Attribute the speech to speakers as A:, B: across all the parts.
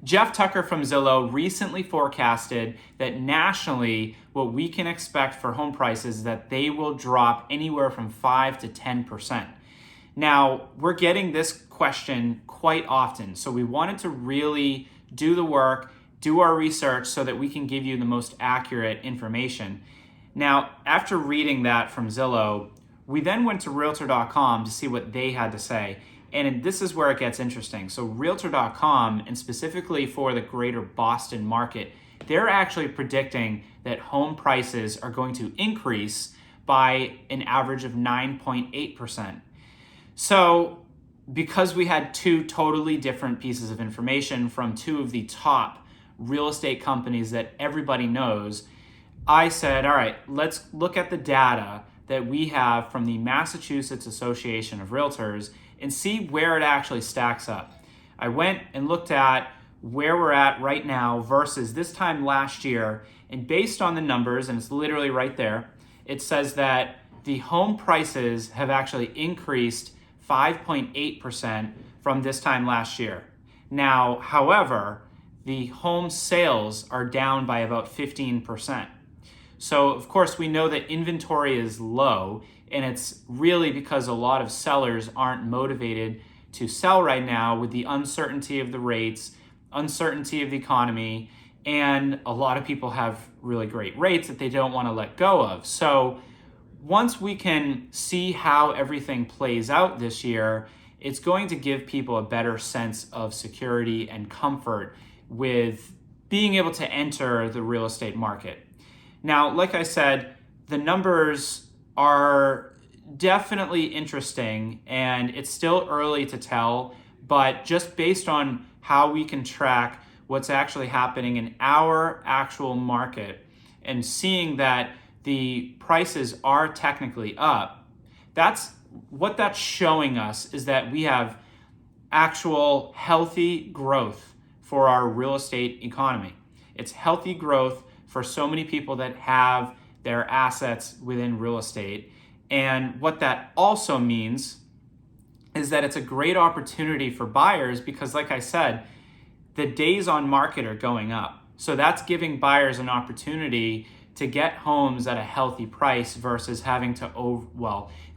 A: Jeff Tucker from Zillow recently forecasted that nationally, what we can expect for home prices is that they will drop anywhere from 5 to 10%. Now, we're getting this question quite often, so we wanted to really do the work, do our research so that we can give you the most accurate information. Now, after reading that from Zillow, we then went to Realtor.com to see what they had to say. And this is where it gets interesting. So Realtor.com, and specifically for the greater Boston market, they're actually predicting that home prices are going to increase by an average of 9.8%. So because we had two totally different pieces of information from two of the top real estate companies that everybody knows, I said, all right, let's look at the data that we have from the Massachusetts Association of Realtors and see where it actually stacks up. I went and looked at where we're at right now versus this time last year, and based on the numbers, and it's literally right there, it says that the home prices have actually increased 5.8% from this time last year. Now, however, the home sales are down by about 15%. So, of course, we know that inventory is low, and it's really because a lot of sellers aren't motivated to sell right now with the uncertainty of the rates, uncertainty of the economy, and a lot of people have really great rates that they don't want to let go of. So once we can see how everything plays out this year, it's going to give people a better sense of security and comfort with being able to enter the real estate market. Now, like I said, the numbers are definitely interesting, and it's still early to tell, but just based on how we can track what's actually happening in our actual market and seeing that the prices are technically up, what that's showing us is that we have actual healthy growth for our real estate economy. It's healthy growth for so many people that have their assets within real estate. And what that also means is that it's a great opportunity for buyers because, like I said, the days on market are going up. So that's giving buyers an opportunity to get homes at a healthy price versus having to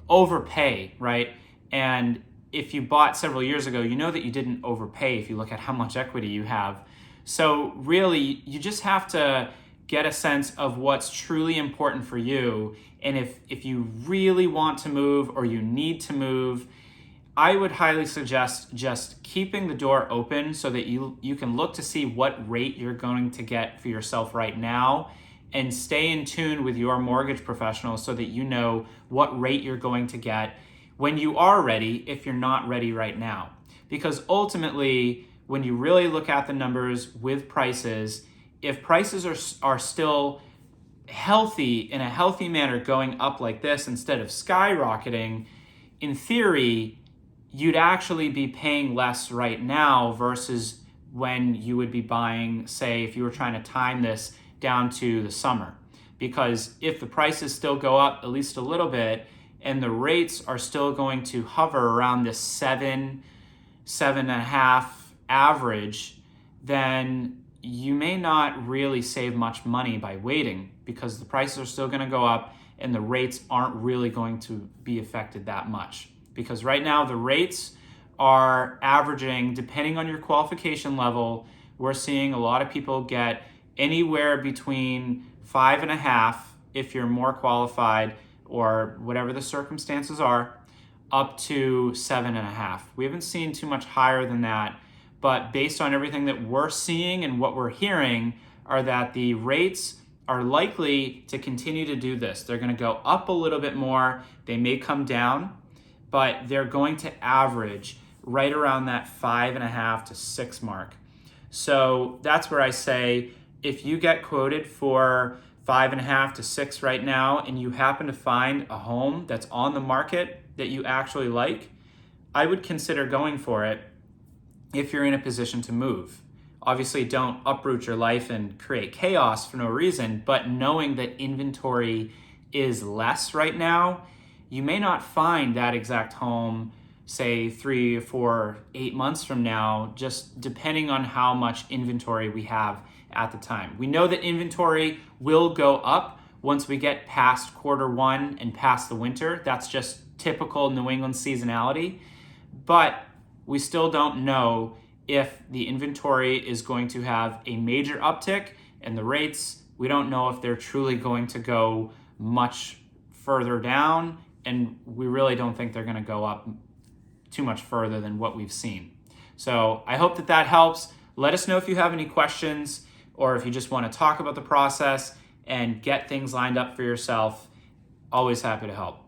A: overpay, right? And if you bought several years ago, you know that you didn't overpay if you look at how much equity you have. So really, you just have to get a sense of what's truly important for you. And if you really want to move or you need to move, I would highly suggest just keeping the door open so that you can look to see what rate you're going to get for yourself right now, and stay in tune with your mortgage professional so that you know what rate you're going to get when you are ready if you're not ready right now. Because ultimately, when you really look at the numbers with prices, if prices are still healthy, in a healthy manner, going up like this instead of skyrocketing, in theory, you'd actually be paying less right now versus when you would be buying, say, if you were trying to time this down to the summer. Because if the prices still go up at least a little bit and the rates are still going to hover around this 7.5 average, then you may not really save much money by waiting because the prices are still going to go up and the rates aren't really going to be affected that much. Because right now the rates are averaging, depending on your qualification level, we're seeing a lot of people get anywhere between 5.5 if you're more qualified or whatever the circumstances are, up to 7.5. We haven't seen too much higher than that, but based on everything that we're seeing and what we're hearing are that the rates are likely to continue to do this. They're going to go up a little bit more. They may come down, but they're going to average right around that 5.5 to 6 mark. So that's where I say, if you get quoted for 5.5 to 6 right now, and you happen to find a home that's on the market that you actually like, I would consider going for it if you're in a position to move. Obviously, don't uproot your life and create chaos for no reason, but knowing that inventory is less right now, you may not find that exact home say 3, 4, 8 months from now, just depending on how much inventory we have at the time. We know that inventory will go up once we get past Q1 and past the winter. That's just typical New England seasonality. But we still don't know if the inventory is going to have a major uptick, and the rates, we don't know if they're truly going to go much further down, and we really don't think they're going to go up too much further than what we've seen. So I hope that that helps. Let us know if you have any questions, or if you just want to talk about the process and get things lined up for yourself. Always happy to help.